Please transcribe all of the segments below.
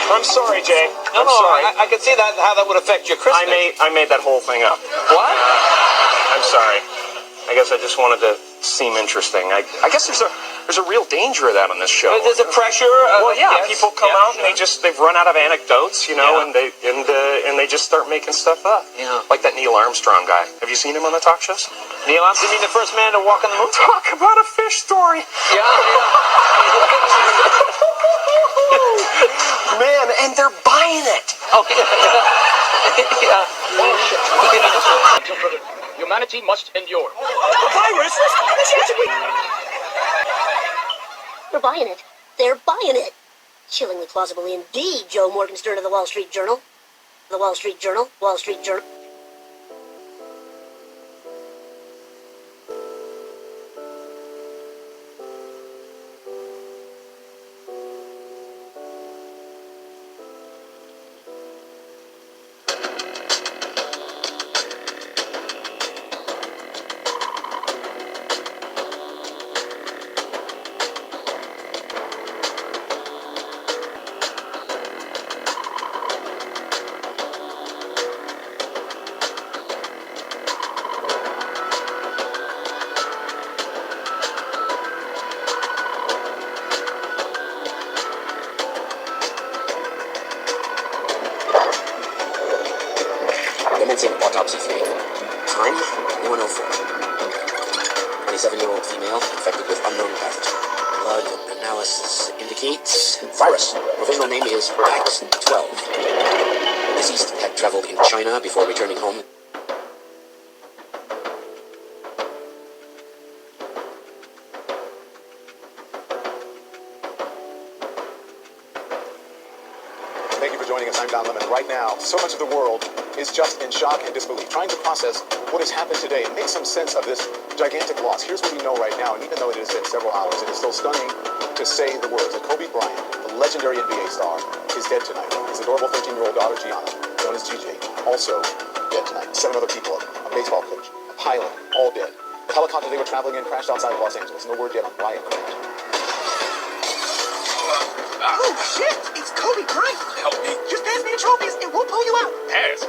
I'm sorry, Jay. I'm sorry. I can see how that would affect your Christmas. I made that whole thing up. What? I'm sorry. I guess I just wanted to seem interesting. I guess there's a real danger of that on this show. There's a pressure. Well, yeah, people come out and they've run out of anecdotes, you know, and they just start making stuff up. Yeah. Like that Neil Armstrong guy. Have you seen him on the talk shows? Neil Armstrong, you mean the first man to walk on the moon? Talk about a fish story. Yeah. Man, and they're buying it. Oh, yeah. Humanity must endure. A virus? They're buying it. They're buying it. Chillingly plausible indeed, Joe Morgenstern of the Wall Street Journal. The Wall Street Journal. Wall Street Journal. Autopsy 3. Time, 104. 27-year-old female infected with unknown pathogen. Blood analysis indicates virus. Provisional name is Pax-12. Deceased had traveled in China before returning home. Thank you for joining us. I'm Don Lemon. Right now, so much of the world is just in shock and disbelief, trying to process what has happened today and make some sense of this gigantic loss. Here's what we know right now, and even though it has been several hours, it is still stunning to say the words that Kobe Bryant, the legendary NBA star, is dead tonight. His adorable 13-year-old daughter, Gianna, known as GJ, also dead tonight. 7 other people, a baseball coach, a pilot, all dead. The helicopter they were traveling in crashed outside of Los Angeles. No word yet on why it crashed. Oh, shit! It's Kobe Bryant! Help me. Just pass me the trophies and we'll pull you out! Pass.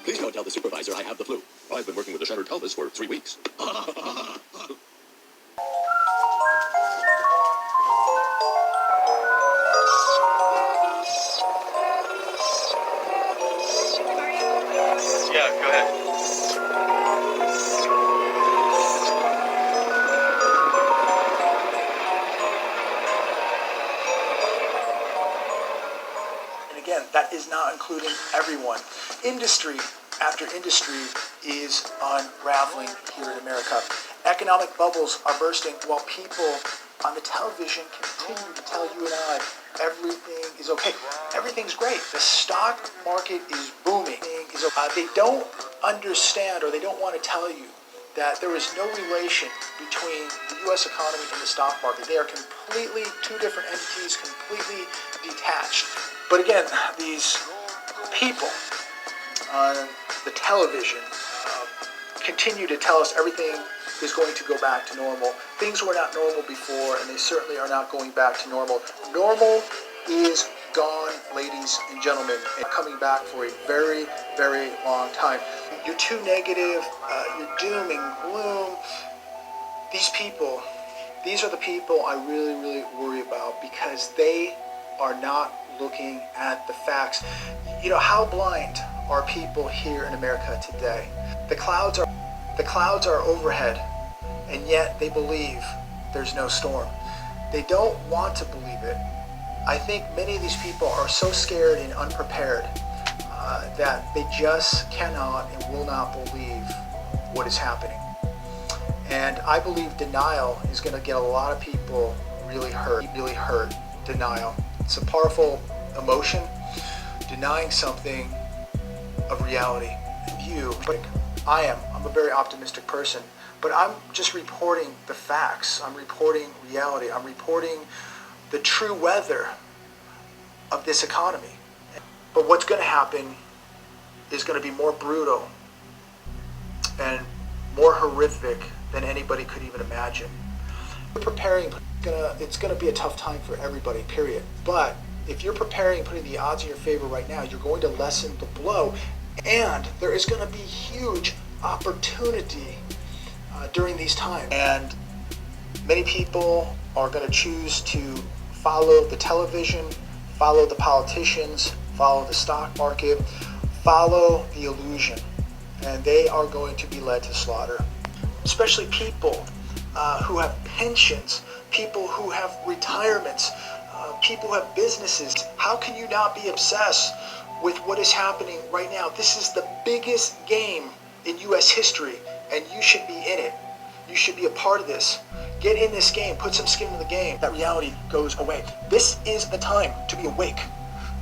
Please don't tell the supervisor I have the flu. I've been working with a shattered pelvis for 3 weeks. Yeah, go ahead. And again, that is not including everyone. Industry after industry is unraveling here in America. Economic bubbles are bursting while people on the television continue to tell you and I everything is okay. Everything's great. The stock market is booming. They don't understand, or they don't want to tell you that there is no relation between the U.S. economy and the stock market. They are completely two different entities, completely detached. But again, these people on the television continue to tell us everything is going to go back to normal. Things were not normal before, and they certainly are not going back to normal. Normal is gone, ladies and gentlemen, and coming back for a very, very long time. You're too negative, you're doom and gloom. These people, these are the people I really, really worry about, because they are not looking at the facts. You know, how blind are people here in America today? The clouds are overhead, and yet they believe there's no storm. They don't want to believe it. I think many of these people are so scared and unprepared that they just cannot and will not believe what is happening. And I believe denial is going to get a lot of people really hurt. Denial. It's a powerful emotion. Denying something of reality. And you, like I'm a very optimistic person, but I'm just reporting the facts. I'm reporting reality. I'm reporting the true weather of this economy. But what's going to happen is going to be more brutal and more horrific than anybody could even imagine. We're preparing, it's going to be a tough time for everybody, period. But if you're preparing, putting the odds in your favor right now, you're going to lessen the blow, and there is going to be huge opportunity during these times. And many people are going to choose to follow the television, follow the politicians, follow the stock market, follow the illusion, and they are going to be led to slaughter. Especially people who have pensions, people who have retirements, people who have businesses. How can you not be obsessed with what is happening right now? This is the biggest game in U.S. history, and you should be in it. You should be a part of this. Get in this game, put some skin in the game. That reality goes away. This is the time to be awake,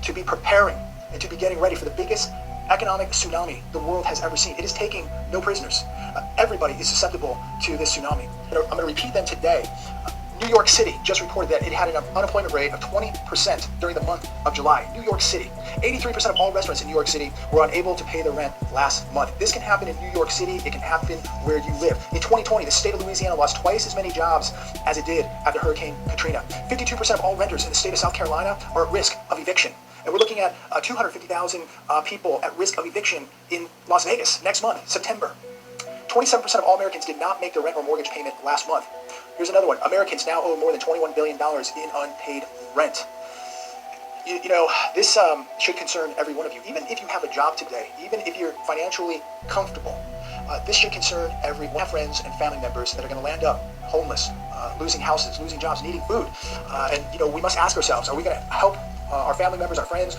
to be preparing, and to be getting ready for the biggest economic tsunami the world has ever seen. It is taking no prisoners. Everybody is susceptible to this tsunami. I'm going to repeat them today. New York City just reported that it had an unemployment rate of 20% during the month of July. New York City. 83% of all restaurants in New York City were unable to pay their rent last month. This can happen in New York City. It can happen where you live. In 2020, the state of Louisiana lost twice as many jobs as it did after Hurricane Katrina. 52% of all renters in the state of South Carolina are at risk of eviction. And we're looking at 250,000 people at risk of eviction in Las Vegas next month, September. 27% of all Americans did not make their rent or mortgage payment last month. Here's another one. Americans now owe more than $21 billion in unpaid rent. You know, this should concern every one of you. Even if you have a job today, even if you're financially comfortable, this should concern every one of friends and family members that are going to land up homeless, losing houses, losing jobs, needing food. And, you know, we must ask ourselves, are we going to help our family members, our friends?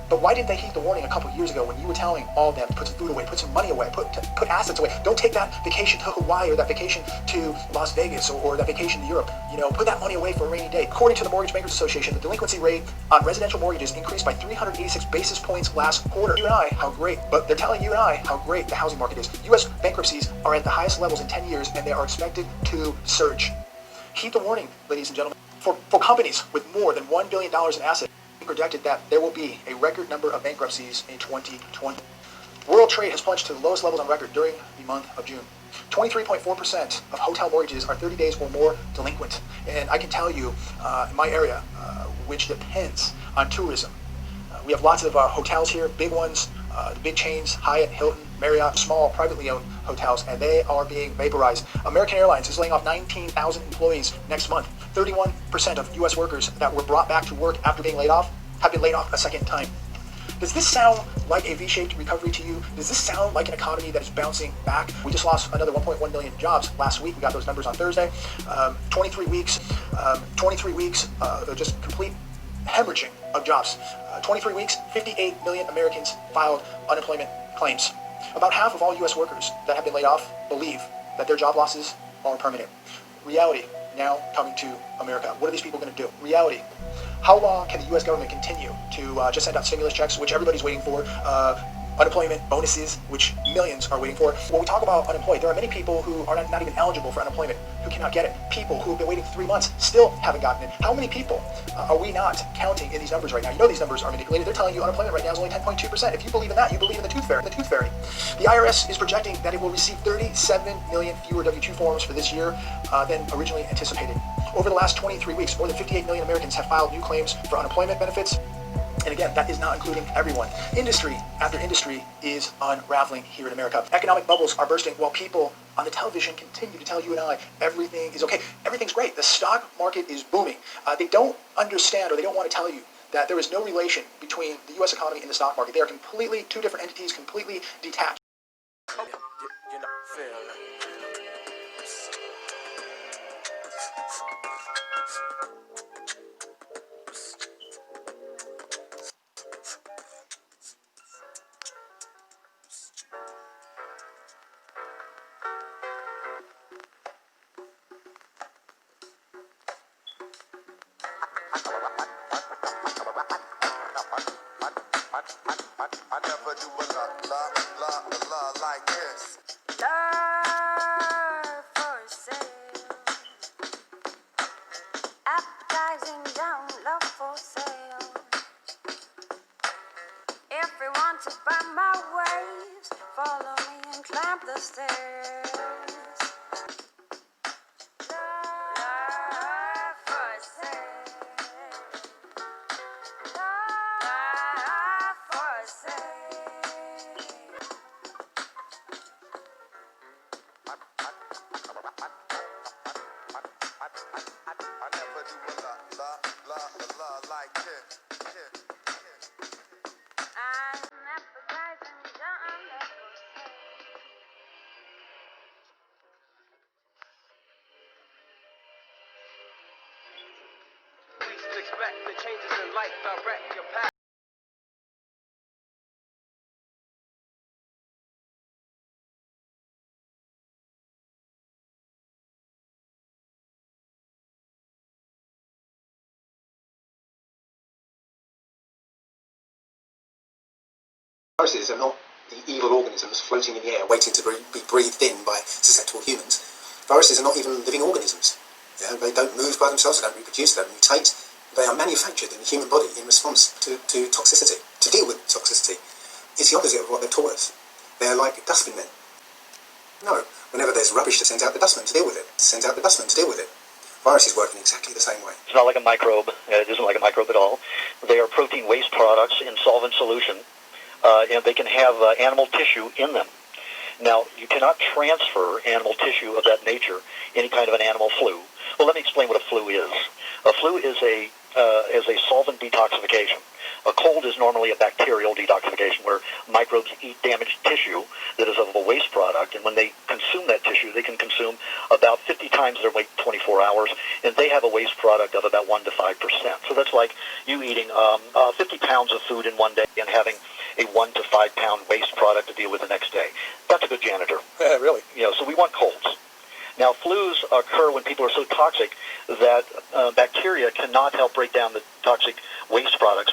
But why didn't they heed the warning a couple years ago when you were telling all of them to put some food away, put some money away, put assets away? Don't take that vacation to Hawaii or that vacation to Las Vegas or that vacation to Europe. You know, put that money away for a rainy day. According to the Mortgage Bankers Association, the delinquency rate on residential mortgages increased by 386 basis points last quarter. You and I, how great. But they're telling you and I how great the housing market is. U.S. bankruptcies are at the highest levels in 10 years, and they are expected to surge. Heed the warning, ladies and gentlemen. For companies with more than $1 billion in assets, projected that there will be a record number of bankruptcies in 2020. World trade has plunged to the lowest levels on record during the month of June. 23.4% of hotel mortgages are 30 days or more delinquent. And I can tell you, in my area, which depends on tourism, we have lots of hotels here, big ones, the big chains, Hyatt, Hilton, Marriott, small privately owned hotels, and they are being vaporized. American Airlines is laying off 19,000 employees next month. 31% of U.S. workers that were brought back to work after being laid off have been laid off a second time. Does this sound like a V-shaped recovery to you? Does this sound like an economy that is bouncing back? We just lost another 1.1 million jobs last week. We got those numbers on Thursday. 23 weeks, just complete hemorrhaging of jobs. 23 weeks, 58 million Americans filed unemployment claims. About half of all U.S. workers that have been laid off believe that their job losses are permanent. Reality now coming to America. What are these people going to do? Reality. How long can the U.S. government continue to just send out stimulus checks, which everybody's waiting for, unemployment bonuses, which millions are waiting for? When we talk about unemployed, there are many people who are not even eligible for unemployment, who cannot get it. People who have been waiting 3 months still haven't gotten it. How many people are we not counting in these numbers right now? You know these numbers are manipulated. They're telling you unemployment right now is only 10.2%. If you believe in that, you believe in the tooth fairy. The IRS is projecting that it will receive 37 million fewer W-2 forms for this year than originally anticipated. Over the last 23 weeks, more than 58 million Americans have filed new claims for unemployment benefits. And again, that is not including everyone. Industry after industry is unraveling here in America. Economic bubbles are bursting while people on the television continue to tell you and I everything is okay. Everything's great. The stock market is booming. They don't understand, or they don't want to tell you that there is no relation between the U.S. economy and the stock market. They are completely two different entities, completely detached. I never do a lot. like this. Love for sale. Appetizing young love for sale. If you want to buy my ways, follow me and climb the stairs. Love for sale. Love for sale. I never do a la like this. I'm appetizing young love for sale. Least expect the changes in life direct your path. Viruses are not the evil organisms floating in the air waiting to be breathed in by susceptible humans. Viruses are not even living organisms. They don't move by themselves, they don't reproduce, they don't mutate. They are manufactured in the human body in response to toxicity, to deal with toxicity. It's the opposite of what they've taught us. They're like dustbin men. No, whenever there's rubbish, it sends out the dustman to deal with it. It sends out the dustman to deal with it. Viruses work in exactly the same way. It's not like a microbe. It isn't like a microbe at all. They are protein waste products in solvent solution. And they can have animal tissue in them. Now, you cannot transfer animal tissue of that nature, any kind of an animal flu. Well, let me explain what a flu is. A flu is a solvent detoxification. A cold is normally a bacterial detoxification where microbes eat damaged tissue that is of a waste product, and when they consume that tissue, they can consume about 50 times their weight in 24 hours, and they have a waste product of about 1 to 5%. So that's like you eating 50 pounds of food in one day and having a 1 to 5 pound waste product to deal with the next day. That's a good janitor. Yeah, really? So we want colds. Now, flus occur when people are so toxic that bacteria cannot help break down the toxic waste products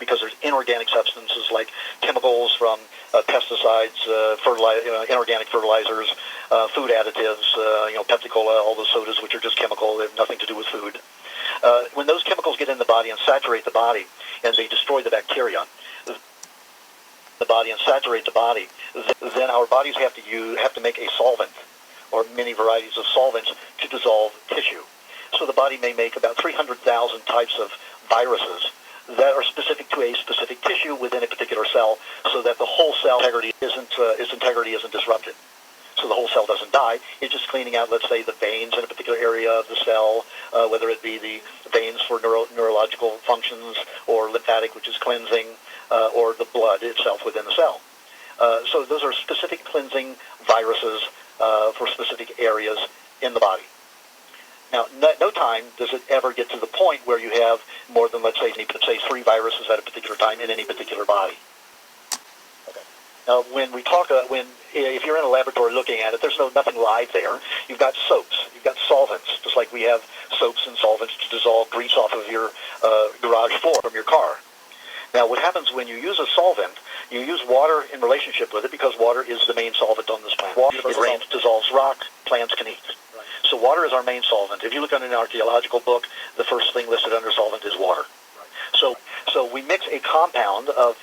because there's inorganic substances like chemicals from pesticides, inorganic fertilizers, food additives, Pepsi-Cola, all those sodas which are just chemical, they have nothing to do with food. When those chemicals get in the body and saturate the body and they destroy the bacteria, then our bodies have to make a solvent or many varieties of solvents to dissolve tissue. So the body may make about 300,000 types of viruses that are specific to a specific tissue within a particular cell, so that the whole cell integrity isn't disrupted. So the whole cell doesn't die. It's just cleaning out, let's say, the veins in a particular area of the cell, whether it be the veins for neurological functions or lymphatic, which is cleansing, or the blood itself within the cell. So those are specific cleansing viruses for specific areas in the body. Now, no time does it ever get to the point where you have more than, let's say 3 viruses at a particular time in any particular body. Okay. Now, when we talk, if you're in a laboratory looking at it, there's nothing live there. You've got soaps, you've got solvents, just like we have soaps and solvents to dissolve grease off of your garage floor from your car. Now, what happens when you use a solvent, you use water in relationship with it because water is the main solvent on this planet. It rains, dissolves rock, plants can eat. Right. So water is our main solvent. If you look on an archaeological book, the first thing listed under solvent is water. Right. So we mix a compound of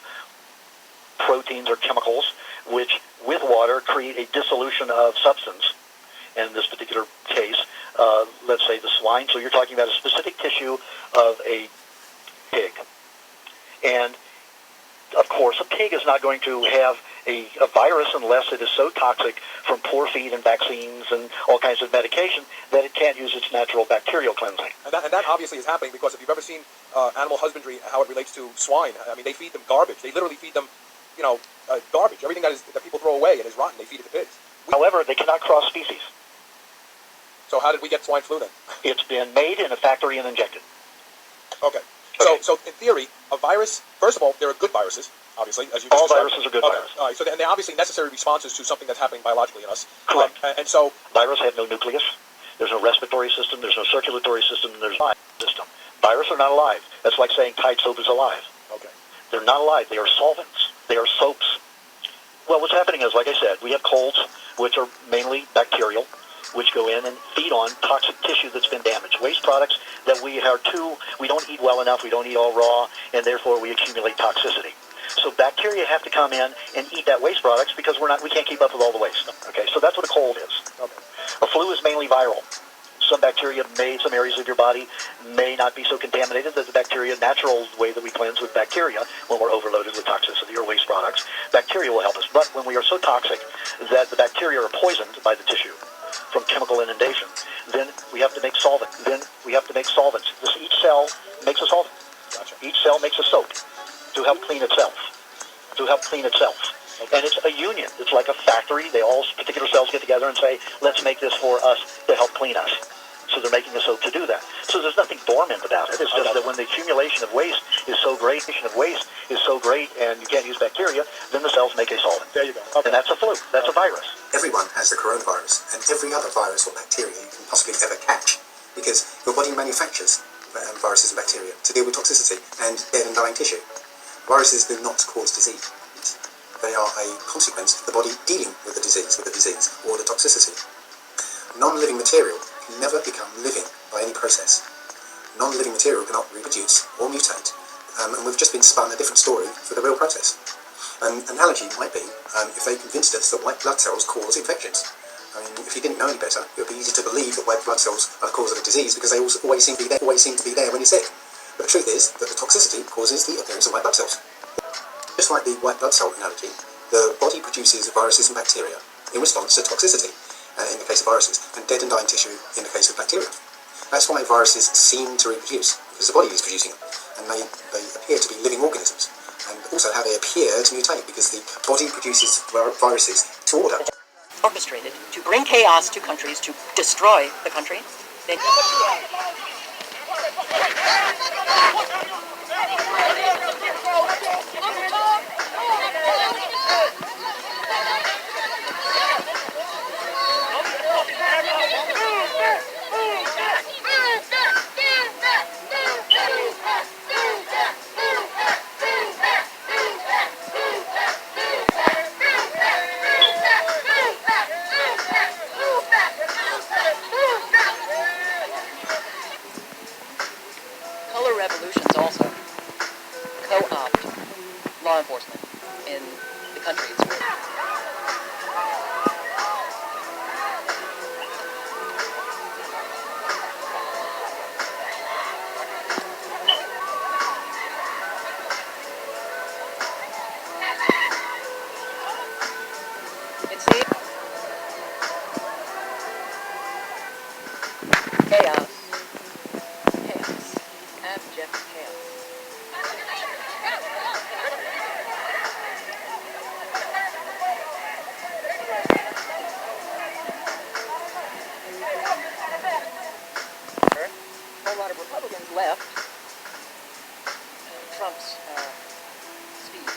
proteins or chemicals which, with water, create a dissolution of substance. And in this particular case, let's say the swine. So you're talking about a specific tissue of a pig. And, of course, a pig is not going to have a virus unless it is so toxic from poor feed and vaccines and all kinds of medication that it can't use its natural bacterial cleansing. And that obviously is happening because if you've ever seen animal husbandry, how it relates to swine, I mean, they feed them garbage. They literally feed them, garbage. Everything that people throw away and is rotten, they feed it to pigs. However, they cannot cross species. So how did we get swine flu then? It's been made in a factory and injected. Okay. So in theory, a virus, first of all, there are good viruses, obviously, as you just All described. viruses are good viruses. All right, so they're obviously necessary responses to something that's happening biologically in us. Correct. And so... Viruses have no nucleus, there's no respiratory system, there's no circulatory system, and there's no system. Viruses are not alive. That's like saying Tide soap is alive. Okay. They're not alive. They are solvents. They are soaps. Well, what's happening is, like I said, we have colds, which are mainly bacterial, which go in and feed on toxic tissue that's been damaged. Waste products that we don't eat well enough, we don't eat all raw, and therefore we accumulate toxicity. So bacteria have to come in and eat that waste products because we can't keep up with all the waste. Okay, so that's what a cold is. Okay. A flu is mainly viral. Some areas of your body may not be so contaminated that the bacteria, natural way that we cleanse with bacteria when we're overloaded with toxicity or waste products, bacteria will help us. But when we are so toxic that the bacteria are poisoned by the tissue from chemical inundation, then we have to make solvent. Each cell makes a solvent. Gotcha. Each cell makes a soap to help clean itself. Okay. And it's a union. It's like a factory. Particular cells get together and say, let's make this for us to help clean us. So they're making a soap to do that. So there's nothing dormant about it. It's just that when the accumulation of waste is so great, and you can't use bacteria, then the cells make a solvent. There you go. Okay. And that's a flu. That's a virus. Everyone has the coronavirus and every other virus or bacteria you can possibly ever catch, because your body manufactures viruses and bacteria to deal with toxicity and dead and dying tissue. Viruses do not cause disease. They are a consequence of the body dealing with the disease or the toxicity. Non-living material can never become living by any process. Non-living material cannot reproduce or mutate, and we've just been spun a different story for the real process. An analogy might be if they convinced us that white blood cells cause infections. I mean, if you didn't know any better, it would be easy to believe that white blood cells are the cause of a disease because they always seem to be there when you're sick. But the truth is that the toxicity causes the appearance of white blood cells. Just like the white blood cell analogy, the body produces viruses and bacteria in response to toxicity, in the case of viruses, and dead and dying tissue in the case of bacteria. That's why viruses seem to reproduce, because the body is producing them, and they appear to be living organisms, and also how they appear to mutate, because the body produces viruses to order. Orchestrated to bring chaos to countries, to destroy the country. Color revolutions also co-opt law enforcement in the countries. It's the chaos. Abject chaos. A whole lot of Republicans left Trump's speech.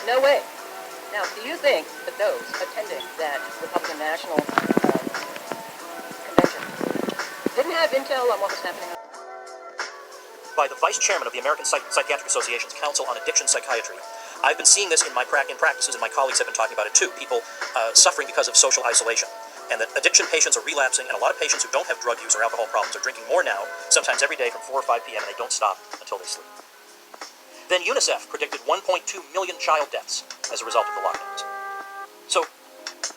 No way. Now, do you think that those attending that Republican National Convention didn't have intel on what was happening? By the vice chairman of the American Psychiatric Association's Council on Addiction Psychiatry. I've been seeing this in my practices, and my colleagues have been talking about it too. People suffering because of social isolation. And that addiction patients are relapsing, and a lot of patients who don't have drug use or alcohol problems are drinking more now, sometimes every day from 4 or 5 p.m., and they don't stop until they sleep. Then UNICEF predicted 1.2 million child deaths as a result of the lockdowns. So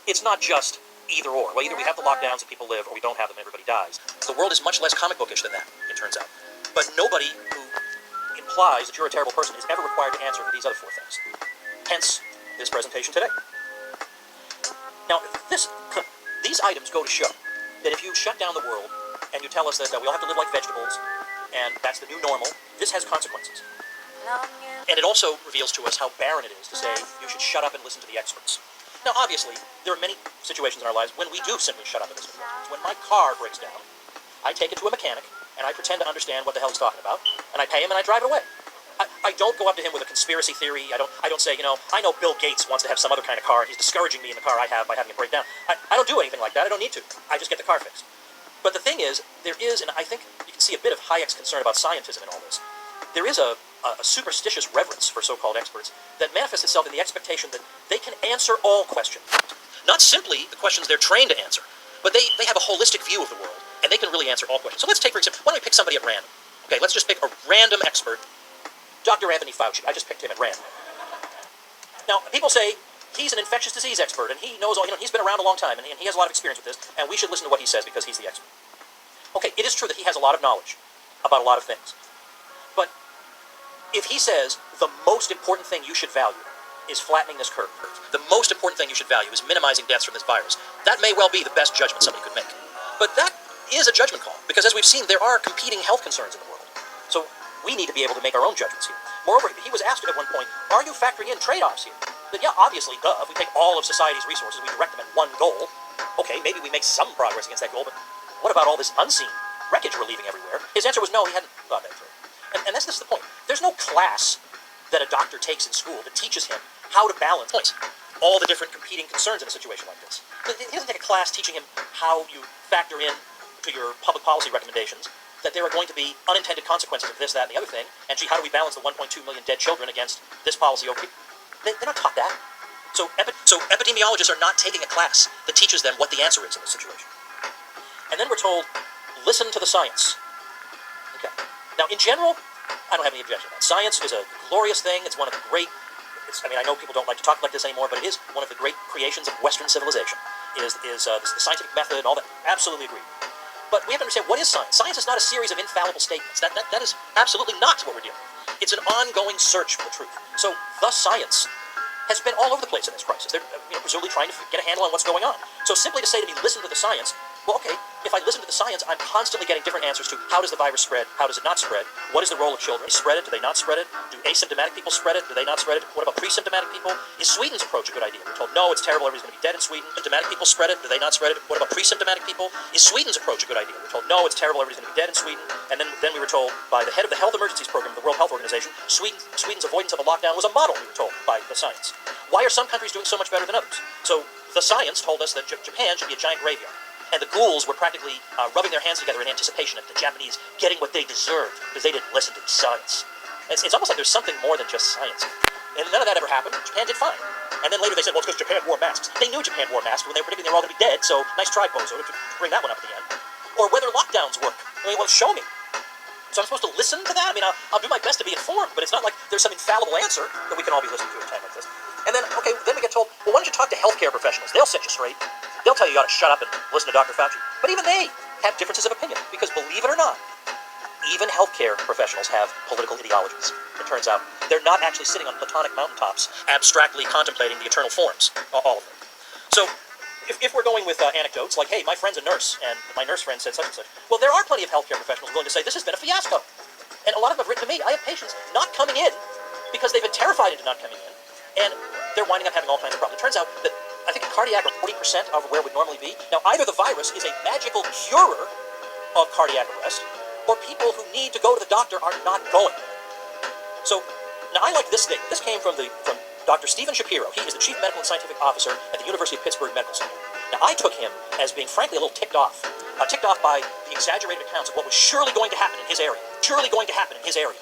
it's not just either or. Well, either we have the lockdowns and people live, or we don't have them and everybody dies. The world is much less comic bookish than that, it turns out. But nobody who implies that you're a terrible person is ever required to answer to these other 4 things. Hence, this presentation today. Now, these items go to show that if you shut down the world and you tell us that we all have to live like vegetables and that's the new normal, this has consequences. And it also reveals to us how barren it is to say you should shut up and listen to the experts. Now, obviously, there are many situations in our lives when we do simply shut up and listen to the experts. When my car breaks down, I take it to a mechanic, and I pretend to understand what the hell he's talking about, and I pay him and I drive it away. I don't go up to him with a conspiracy theory. I don't say, I know Bill Gates wants to have some other kind of car, and he's discouraging me in the car I have by having it break down. I don't do anything like that. I don't need to. I just get the car fixed. But the thing is, there is, and I think you can see a bit of Hayek's concern about scientism in all this, there is a superstitious reverence for so-called experts that manifests itself in the expectation that they can answer all questions. Not simply the questions they're trained to answer, but they have a holistic view of the world, and they can really answer all questions. So let's take, for example, why don't we pick somebody at random? Okay, let's just pick a random expert. Dr. Anthony Fauci. I just picked him at random. Now, people say he's an infectious disease expert, and he knows all, he's been around a long time, and he has a lot of experience with this, and we should listen to what he says because he's the expert. Okay, it is true that he has a lot of knowledge about a lot of things. But if he says the most important thing you should value is flattening this curve, the most important thing you should value is minimizing deaths from this virus, that may well be the best judgment somebody could make. But that is a judgment call, because as we've seen, there are competing health concerns in the world. So we need to be able to make our own judgments here. Moreover, he was asked at one point, are you factoring in trade-offs here? Then yeah, obviously, duh, if we take all of society's resources, we direct them at one goal, okay, maybe we make some progress against that goal, but what about all this unseen wreckage we're leaving everywhere? His answer was no, he hadn't thought that through. And that's the point. There's no class that a doctor takes in school that teaches him how to balance all the different competing concerns in a situation like this. He doesn't take a class teaching him how you factor in to your public policy recommendations that there are going to be unintended consequences of this, that, and the other thing, and gee, how do we balance the 1.2 million dead children against this policy over here? They're not taught that. So epidemiologists are not taking a class that teaches them what the answer is in this situation. And then we're told, listen to the science. Okay. Now, in general, I don't have any objection to that. Science is a glorious thing. It's one of the great, I know people don't like to talk like this anymore, but it is one of the great creations of Western civilization. It is the scientific method and all that. Absolutely agree. But we have to understand, what is science? Science is not a series of infallible statements. That is absolutely not what we're dealing with. It's an ongoing search for the truth. So, thus science has been all over the place in this crisis. They're presumably trying to get a handle on what's going on. So simply to say to me, listen to the science, well, okay, if I listen to the science, I'm constantly getting different answers to how does the virus spread, how does it not spread, what is the role of children, do they spread it, do they not spread it, do asymptomatic people spread it, do they not spread it, what about pre-symptomatic people, is Sweden's approach a good idea? We're told, no, it's terrible, everybody's going to be dead in Sweden, symptomatic people spread it, do they not spread it, what about pre-symptomatic people, is Sweden's approach a good idea? We're told, no, it's terrible, everybody's going to be dead in Sweden, and then we were told by the head of the Health Emergencies Program of the World Health Organization, Sweden's avoidance of a lockdown was a model, we were told, by the science. Why are some countries doing so much better than others? So the science told us that Japan should be a giant graveyard. And the ghouls were practically rubbing their hands together in anticipation of the Japanese getting what they deserved because they didn't listen to the science. It's almost like there's something more than just science. And none of that ever happened. Japan did fine. And then later they said, well, it's because Japan wore masks. They knew Japan wore masks when they were predicting they were all going to be dead, so nice try, Bozo, to bring that one up at the end. Or whether lockdowns work. Well, show me. So I'm supposed to listen to that? I'll do my best to be informed, but it's not like there's some infallible answer that we can all be listening to at a time like this. And then, okay, then we get told, well, why don't you talk to healthcare professionals? They'll set you straight. They'll tell you you ought to shut up and listen to Dr. Fauci. But even they have differences of opinion, because believe it or not, even healthcare professionals have political ideologies. It turns out they're not actually sitting on platonic mountaintops, abstractly contemplating the eternal forms, all of them. So if we're going with anecdotes like, hey, my friend's a nurse, and my nurse friend said such and such, well, there are plenty of healthcare professionals willing to say, this has been a fiasco. And a lot of them have written to me, I have patients not coming in because they've been terrified into not coming in, and they're winding up having all kinds of problems. It turns out that I think in cardiac are 40% of where it would normally be. Now, either the virus is a magical curer of cardiac arrest, or people who need to go to the doctor are not going. So, now I like this thing. This came from Dr. Stephen Shapiro. He is the Chief Medical and Scientific Officer at the University of Pittsburgh Medical Center. Now, I took him as being, frankly, a little ticked off by the exaggerated accounts of what was surely going to happen in his area. Surely going to happen in his area.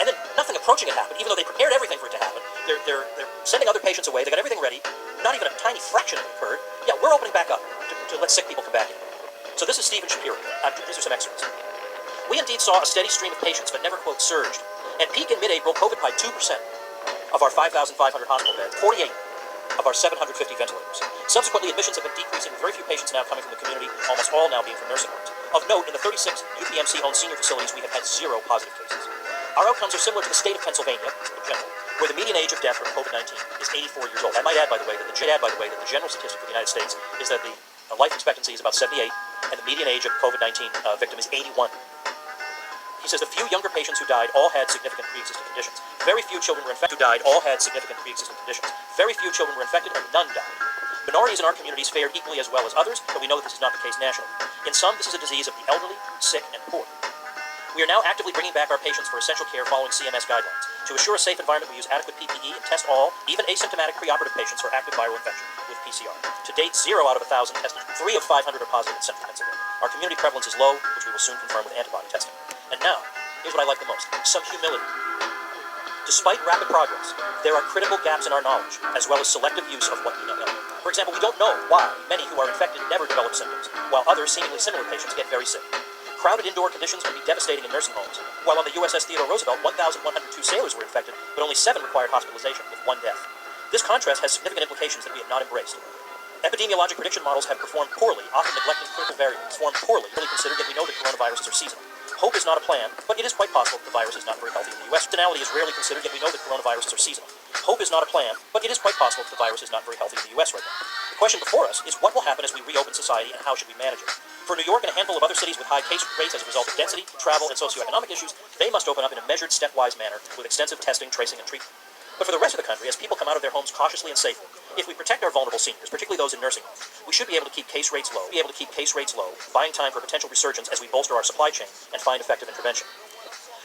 And then nothing approaching it happened, even though they prepared everything for it to happen. They're sending other patients away. They got everything ready. Not even a tiny fraction of it occurred. Yeah, we're opening back up to let sick people come back in. So this is Stephen Shapiro. These are some excerpts. We indeed saw a steady stream of patients, but never, quote, surged. At peak in mid-April, COVID occupied 2% of our 5,500 hospital beds, 48 of our 750 ventilators. Subsequently, admissions have been decreasing, with very few patients now coming from the community, almost all now being from nursing homes. Of note, in the 36 UPMC-owned senior facilities, we have had 0 positive cases. Our outcomes are similar to the state of Pennsylvania, in general, where the median age of death from COVID-19 is 84 years old. I might add, by the way, that the general statistic for the United States is that the life expectancy is about 78, and the median age of COVID-19 victim is 81. He says the few younger patients who died all had significant pre-existing conditions. Very few children were infected who died all had significant pre-existing conditions. Very few children were infected and none died. Minorities in our communities fared equally as well as others, but we know that this is not the case nationally. In some, this is a disease of the elderly, sick, and poor. We are now actively bringing back our patients for essential care following CMS guidelines. To assure a safe environment, we use adequate PPE and test all, even asymptomatic preoperative patients for active viral infection with PCR. To date, 0 out of 1,000 tested. 3 of 500 are positive in Central Pennsylvania. Our community prevalence is low, which we will soon confirm with antibody testing. And now, here's what I like the most, some humility. Despite rapid progress, there are critical gaps in our knowledge, as well as selective use of what we know. For example, we don't know why many who are infected never develop symptoms, while other seemingly similar patients get very sick. Crowded indoor conditions can be devastating in nursing homes. While on the USS Theodore Roosevelt, 1,102 sailors were infected, but only 7 required hospitalization, with 1 death. This contrast has significant implications that we have not embraced. Epidemiologic prediction models have performed poorly, often neglecting critical variables. Formed poorly, really considered that we know that coronaviruses are seasonal. Hope is not a plan, but it is quite possible that the virus is not very healthy in the U.S. Seasonality is rarely considered, yet we know that coronaviruses are seasonal. Hope is not a plan, but it is quite possible that the virus is not very healthy in the U.S. right now. The question before us is what will happen as we reopen society and how should we manage it? For New York and a handful of other cities with high case rates as a result of density, travel, and socioeconomic issues, they must open up in a measured, stepwise manner with extensive testing, tracing, and treatment. But for the rest of the country, as people come out of their homes cautiously and safely, if we protect our vulnerable seniors, particularly those in nursing homes, we should be able to keep case rates low, buying time for potential resurgence as we bolster our supply chain and find effective intervention.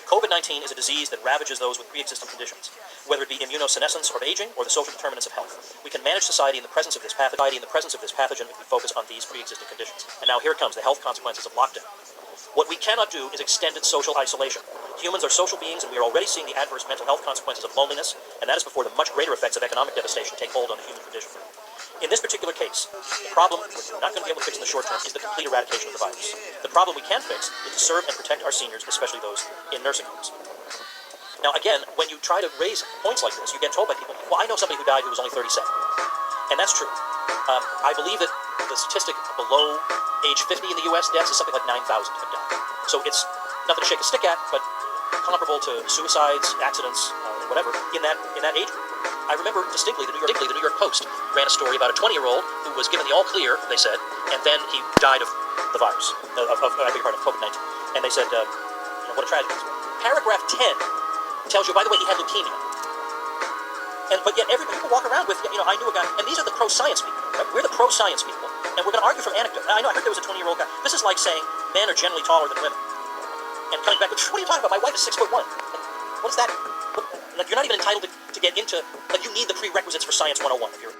COVID-19 is a disease that ravages those with pre-existing conditions, whether it be immunosenescence or aging or the social determinants of health. We can manage society in the presence of this pathogen if we focus on these pre-existing conditions. And now here comes the health consequences of lockdown. What we cannot do is extended social isolation. Humans are social beings, and we are already seeing the adverse mental health consequences of loneliness, and that is before the much greater effects of economic devastation take hold on the human condition. In this particular case, the problem we're not going to be able to fix in the short term is the complete eradication of the virus. The problem we can fix is to serve and protect our seniors, especially those in nursing homes. Now, again, when you try to raise points like this, you get told by people, well, I know somebody who died who was only 37. And that's true. I believe that the statistic below age 50 in the U.S. deaths is something like 9,000 have died. So it's nothing to shake a stick at, but comparable to suicides, accidents, whatever, in that age group. I remember distinctly the New York Post ran a story about a 20-year-old who was given the all clear, they said, and then he died of the virus, of COVID-19. And they said, what a tragedy. Paragraph 10 tells you, by the way, he had leukemia. But yet people walk around with, I knew a guy, and these are the pro-science people, right? We're the pro-science people, and we're going to argue from anecdote. I heard there was a 20-year-old guy. This is like saying men are generally taller than women. And coming back, what are you talking about? My wife is 6'1". What is that? Like, you're not even entitled to get into, like, you need the prerequisites for Science 101 if you're...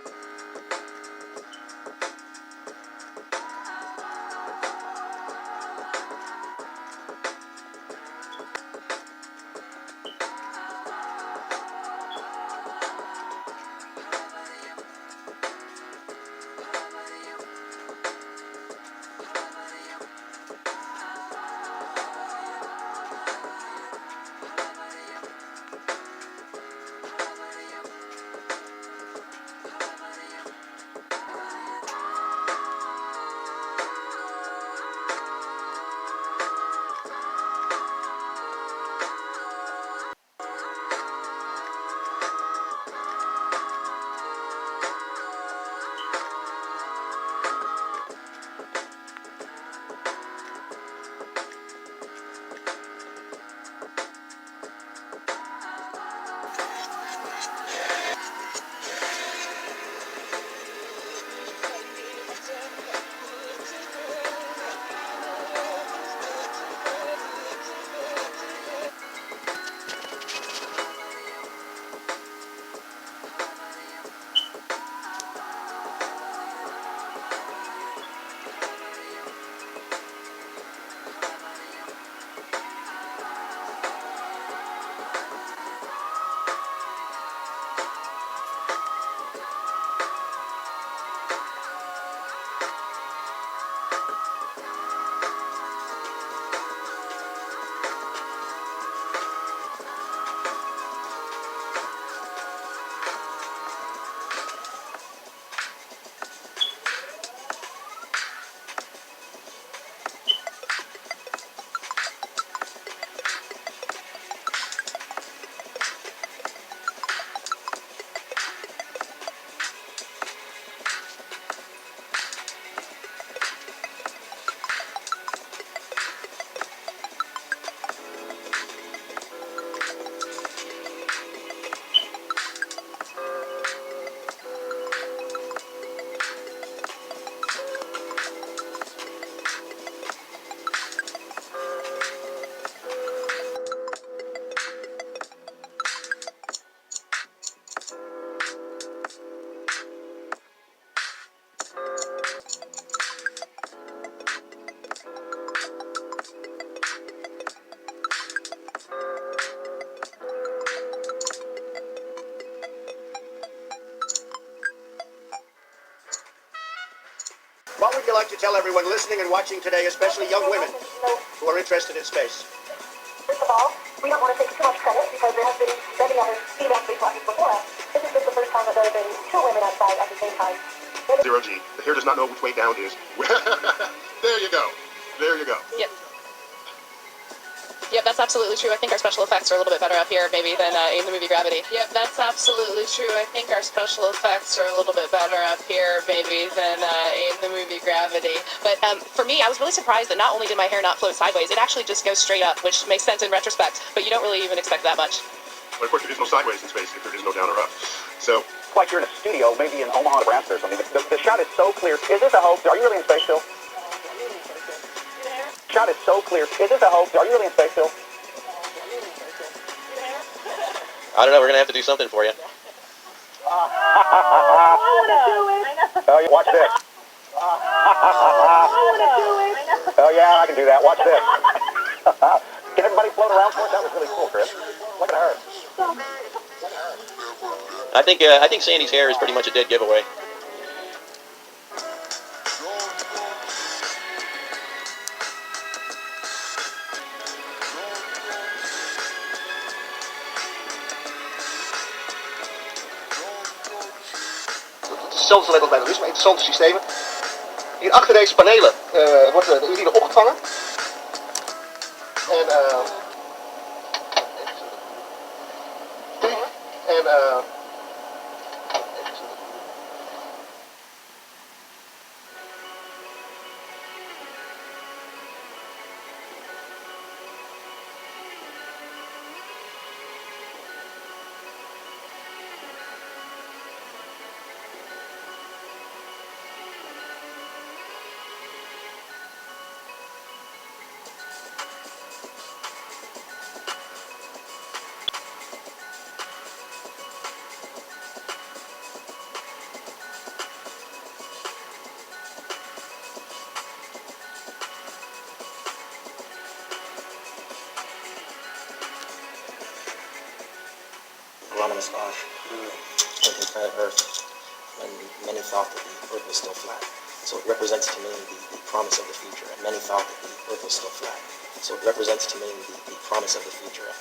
like to tell everyone listening and watching today, especially young women who are interested in space? First of all, we don't want to take too much credit because there have been many other female space rockets before us. This is just the first time that there have been two women outside at the same time. Zero G. The hair does not know which way down is. There you go. There you go. Yep. Yep, that's absolutely true. I think our special effects are a little bit better up here, maybe, than in the movie Gravity. Yep, that's absolutely true. I think our special effects are a little bit better up here, maybe, than in the movie Gravity. But for me, I was really surprised that not only did my hair not float sideways, it actually just goes straight up, which makes sense in retrospect, but you don't really even expect that much. But of course, there is no sideways in space if there is no down or up. So, Like you're in a studio, maybe in Omaha, Nebraska or something. The shot is so clear. Is this a hoax? Are you really in space still? The shot is so clear. Is this a hoax? Are you really in space still? I don't know. We're going to have to do something for you. Oh, yeah, watch this. Oh, yeah, I can do that. Watch this. Can everybody float around for it? That was really cool, Chris. Look at her. I think Sandy's hair is pretty much a dead giveaway. Hetzelfde net als bij de rust, maar interessante systemen. Hier achter deze panelen wordt de urine opgevangen. En Ominous flash within planet Earth when many thought that the Earth was still flat. So it represents to me the promise of the future. Many thought that the Earth was still flat. So it represents to me the promise of the future.